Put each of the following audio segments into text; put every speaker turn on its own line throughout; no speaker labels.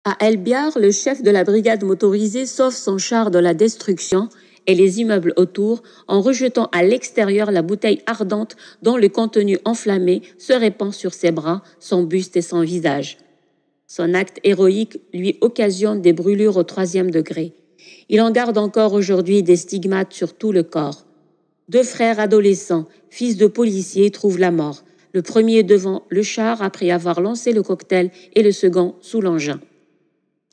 À El Biar, le chef de la brigade motorisée sauve son char de la destruction et les immeubles autour en rejetant à l'extérieur la bouteille ardente dont le contenu enflammé se répand sur ses bras, son buste et son visage. Son acte héroïque lui occasionne des brûlures au 3e degré. Il en garde encore aujourd'hui des stigmates sur tout le corps. 2 frères adolescents, fils de policiers, trouvent la mort. Le premier devant le char après avoir lancé le cocktail et le second sous l'engin.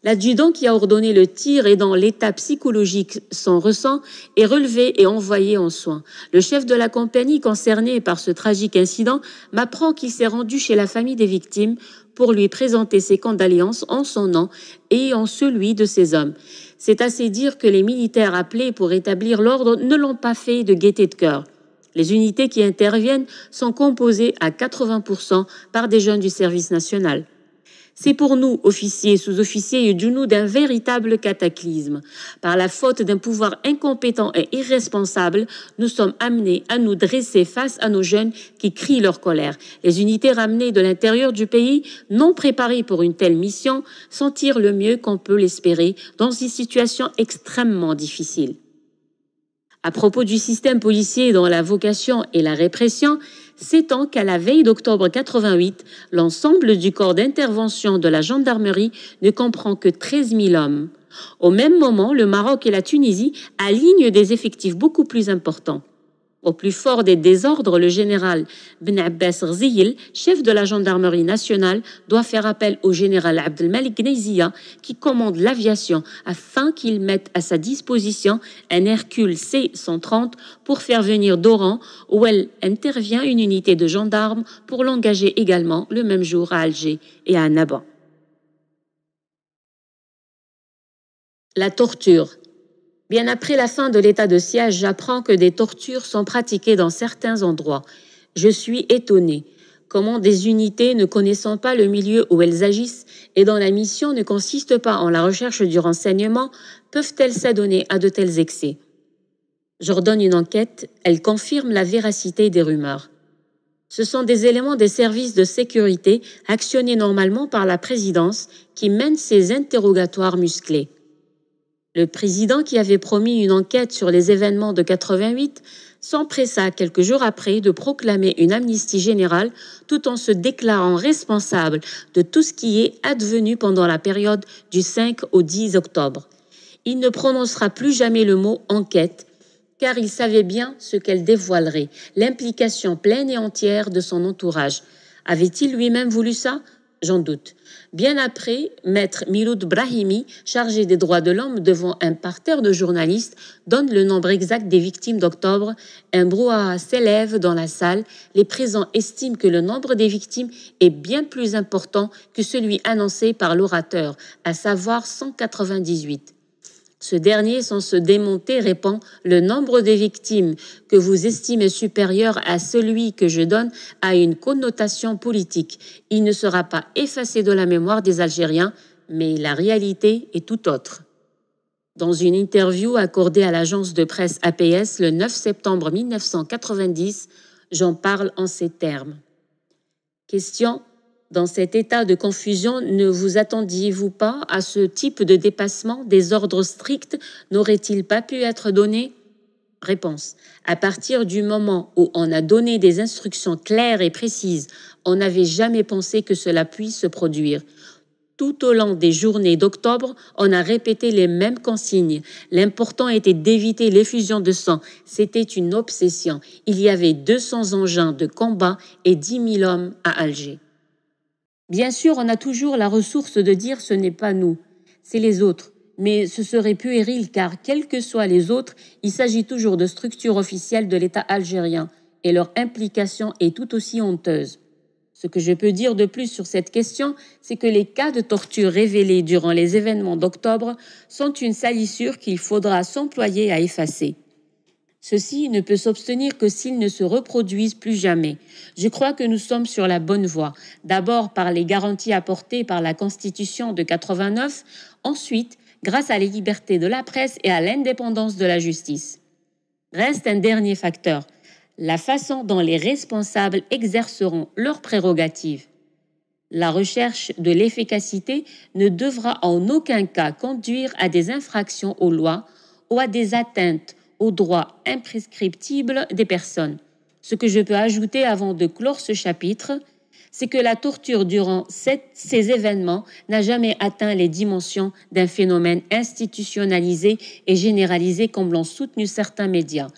L'adjudant qui a ordonné le tir est dans l'état psychologique son ressent est relevé et envoyé en soins. Le chef de la compagnie concerné par ce tragique incident m'apprend qu'il s'est rendu chez la famille des victimes pour lui présenter ses condoléances en son nom et en celui de ses hommes. C'est assez dire que les militaires appelés pour établir l'ordre ne l'ont pas fait de gaieté de cœur. Les unités qui interviennent sont composées à 80% par des jeunes du service national. C'est pour nous, officiers, sous-officiers et djounou, d'un véritable cataclysme. Par la faute d'un pouvoir incompétent et irresponsable, nous sommes amenés à nous dresser face à nos jeunes qui crient leur colère. Les unités ramenées de l'intérieur du pays, non préparées pour une telle mission, s'en tirent le mieux qu'on peut l'espérer dans une situation extrêmement difficile. À propos du système policier dont la vocation est la répression, sait-on qu'à la veille d'octobre 88, l'ensemble du corps d'intervention de la gendarmerie ne comprend que 13 000 hommes. Au même moment, le Maroc et la Tunisie alignent des effectifs beaucoup plus importants. Au plus fort des désordres, le général Ben Abbas Rziyil, chef de la gendarmerie nationale, doit faire appel au général Abdelmalik Gnezia qui commande l'aviation afin qu'il mette à sa disposition un Hercule C-130 pour faire venir d'Oran où elle intervient une unité de gendarmes pour l'engager également le même jour à Alger et à Annaba. La torture. Bien après la fin de l'état de siège, j'apprends que des tortures sont pratiquées dans certains endroits. Je suis étonnée. Comment des unités ne connaissant pas le milieu où elles agissent et dont la mission ne consiste pas en la recherche du renseignement peuvent-elles s'adonner à de tels excès? J'ordonne une enquête, elle confirme la véracité des rumeurs. Ce sont des éléments des services de sécurité actionnés normalement par la présidence qui mènent ces interrogatoires musclés. Le président qui avait promis une enquête sur les événements de 88 s'empressa quelques jours après de proclamer une amnistie générale tout en se déclarant responsable de tout ce qui est advenu pendant la période du 5 au 10 octobre. Il ne prononcera plus jamais le mot enquête car il savait bien ce qu'elle dévoilerait, l'implication pleine et entière de son entourage. Avait-il lui-même voulu ça? J'en doute. Bien après, maître Miloud Brahimi, chargé des droits de l'homme devant un parterre de journalistes, donne le nombre exact des victimes d'octobre. Un brouhaha s'élève dans la salle. Les présents estiment que le nombre des victimes est bien plus important que celui annoncé par l'orateur, à savoir 198. Ce dernier, sans se démonter, répond « Le nombre des victimes que vous estimez supérieur à celui que je donne a une connotation politique. Il ne sera pas effacé de la mémoire des Algériens, mais la réalité est tout autre. » Dans une interview accordée à l'agence de presse APS le 9 septembre 1990, j'en parle en ces termes. Question. Dans cet état de confusion, ne vous attendiez-vous pas à ce type de dépassement? Des ordres stricts n'auraient-ils pas pu être donnés? Réponse. À partir du moment où on a donné des instructions claires et précises, on n'avait jamais pensé que cela puisse se produire. Tout au long des journées d'octobre, on a répété les mêmes consignes. L'important était d'éviter l'effusion de sang. C'était une obsession. Il y avait 200 engins de combat et 10 000 hommes à Alger. Bien sûr, on a toujours la ressource de dire ce n'est pas nous, c'est les autres. Mais ce serait puéril car, quels que soient les autres, il s'agit toujours de structures officielles de l'État algérien et leur implication est tout aussi honteuse. Ce que je peux dire de plus sur cette question, c'est que les cas de torture révélés durant les événements d'octobre sont une salissure qu'il faudra s'employer à effacer. Ceci ne peut s'obtenir que s'ils ne se reproduisent plus jamais. Je crois que nous sommes sur la bonne voie. D'abord par les garanties apportées par la Constitution de 89, ensuite grâce à la liberté de la presse et à l'indépendance de la justice. Reste un dernier facteur, la façon dont les responsables exerceront leurs prérogatives. La recherche de l'efficacité ne devra en aucun cas conduire à des infractions aux lois ou à des atteintes aux droits imprescriptibles des personnes. Ce que je peux ajouter avant de clore ce chapitre, c'est que la torture durant ces événements n'a jamais atteint les dimensions d'un phénomène institutionnalisé et généralisé comme l'ont soutenu certains médias.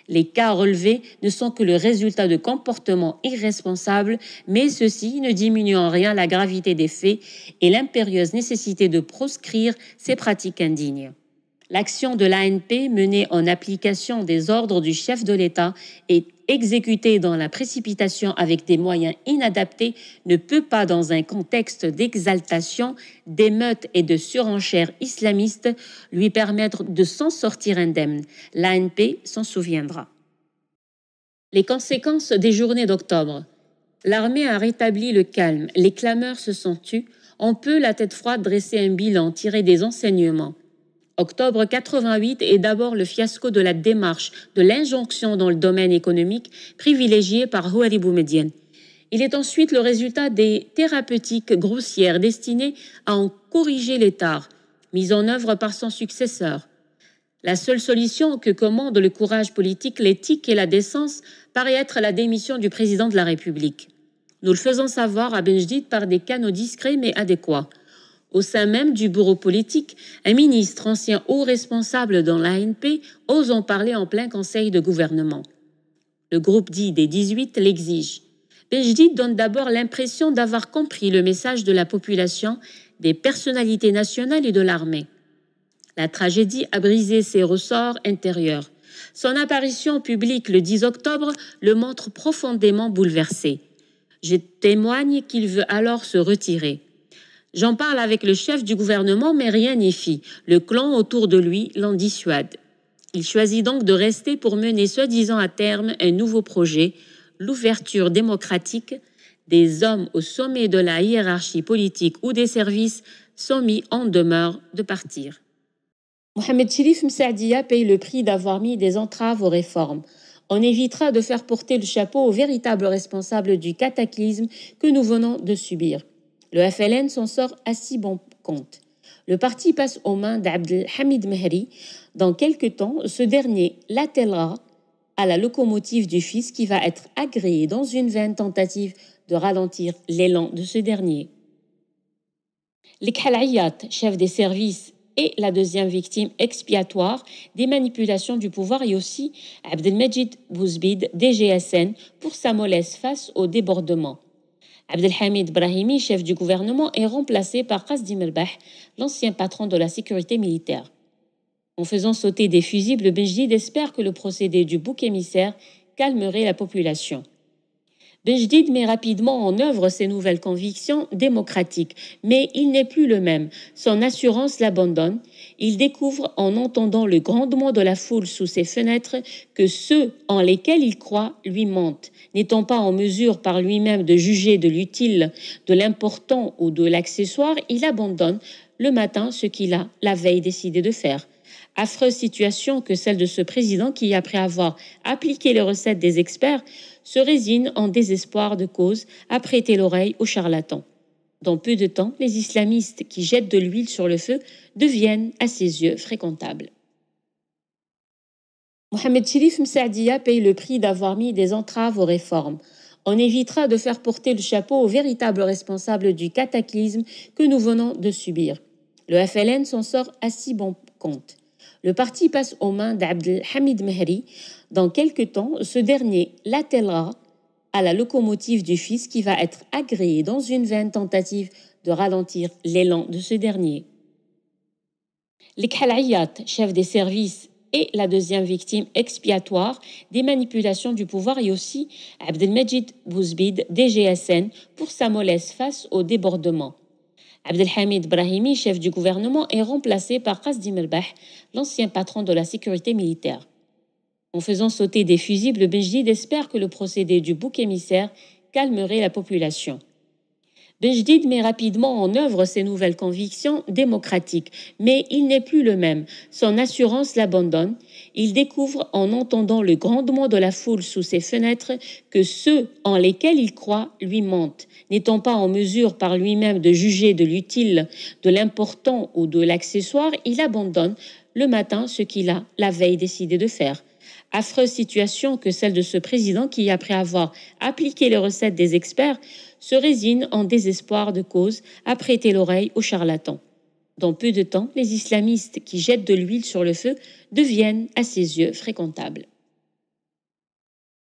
Les cas relevés ne sont que le résultat de comportements irresponsables, mais ceci ne diminue en rien la gravité des faits et l'impérieuse nécessité de proscrire ces pratiques indignes. L'action de l'ANP menée en application des ordres du chef de l'État et exécutée dans la précipitation avec des moyens inadaptés ne peut pas, dans un contexte d'exaltation, d'émeutes et de surenchères islamistes, lui permettre de s'en sortir indemne. L'ANP s'en souviendra. Les conséquences des journées d'octobre. L'armée a rétabli le calme, les clameurs se sont tues, on peut, la tête froide, dresser un bilan, tirer des enseignements. Octobre 88 est d'abord le fiasco de la démarche de l'injonction dans le domaine économique privilégiée par Houari Boumediene. Il est ensuite le résultat des thérapeutiques grossières destinées à en corriger les tares, mises en œuvre par son successeur. La seule solution que commande le courage politique, l'éthique et la décence paraît être la démission du président de la République. Nous le faisons savoir à Benjdid par des canaux discrets mais adéquats. Au sein même du bureau politique, un ministre ancien haut responsable dans l'ANP ose en parler en plein conseil de gouvernement. Le groupe dit des 18 l'exige. Benjdid donne d'abord l'impression d'avoir compris le message de la population, des personnalités nationales et de l'armée. La tragédie a brisé ses ressorts intérieurs. Son apparition publique le 10 octobre le montre profondément bouleversé. Je témoigne qu'il veut alors se retirer. J'en parle avec le chef du gouvernement, mais rien n'y fit. Le clan autour de lui l'en dissuade. Il choisit donc de rester pour mener soi-disant à terme un nouveau projet, l'ouverture démocratique. Des hommes au sommet de la hiérarchie politique ou des services sont mis en demeure de partir. Mohamed Chérif Msaadia paye le prix d'avoir mis des entraves aux réformes. On évitera de faire porter le chapeau aux véritables responsables du cataclysme que nous venons de subir. Le FLN s'en sort à si bon compte. Le parti passe aux mains d'Abdelhamid Mehri. Dans quelque temps, ce dernier l'attellera à la locomotive du fils qui va être agréée dans une vaine tentative de ralentir l'élan de ce dernier. L'Ikhalayat, chef des services, est la deuxième victime expiatoire des manipulations du pouvoir et aussi Abdelmajid Bouzbid, DGSN, pour sa mollesse face au débordement. Abdelhamid Brahimi, chef du gouvernement, est remplacé par Qasdim Elbah, l'ancien patron de la sécurité militaire. En faisant sauter des fusibles, Benjdid espère que le procédé du bouc émissaire calmerait la population. Benjdid met rapidement en œuvre ses nouvelles convictions démocratiques, mais il n'est plus le même. Son assurance l'abandonne. Il découvre en entendant le grondement de la foule sous ses fenêtres que ceux en lesquels il croit lui mentent. N'étant pas en mesure par lui-même de juger de l'utile, de l'important ou de l'accessoire, il abandonne le matin ce qu'il a la veille décidé de faire. Affreuse situation que celle de ce président qui, après avoir appliqué les recettes des experts, se résigne en désespoir de cause à prêter l'oreille aux charlatans. Dans peu de temps, les islamistes qui jettent de l'huile sur le feu deviennent, à ses yeux, fréquentables. Mohamed Chérif Msaadia paye le prix d'avoir mis des entraves aux réformes. On évitera de faire porter le chapeau aux véritables responsables du cataclysme que nous venons de subir. Le FLN s'en sort à si bon compte. Le parti passe aux mains d'Abdelhamid Mehri. Dans quelque temps, ce dernier l'attellera à la locomotive du fils qui va être agréée dans une vaine tentative de ralentir l'élan de ce dernier. L'Ikhalayat, chef des services, est la deuxième victime expiatoire des manipulations du pouvoir et aussi Abdelmajid Bouzbid, DGSN, pour sa mollesse face au débordement. Abdelhamid Brahimi, chef du gouvernement, est remplacé par Qasdim Elbah, l'ancien patron de la sécurité militaire. En faisant sauter des fusibles, Benjdid espère que le procédé du bouc émissaire calmerait la population. Benjdid met rapidement en œuvre ses nouvelles convictions démocratiques, mais il n'est plus le même. Son assurance l'abandonne. Il découvre en entendant le grondement de la foule sous ses fenêtres que ceux en lesquels il croit lui mentent. N'étant pas en mesure par lui-même de juger de l'utile, de l'important ou de l'accessoire, il abandonne le matin ce qu'il a la veille décidé de faire. Affreuse situation que celle de ce président qui, après avoir appliqué les recettes des experts, se résigne en désespoir de cause à prêter l'oreille aux charlatans. Dans peu de temps, les islamistes qui jettent de l'huile sur le feu deviennent à ses yeux fréquentables.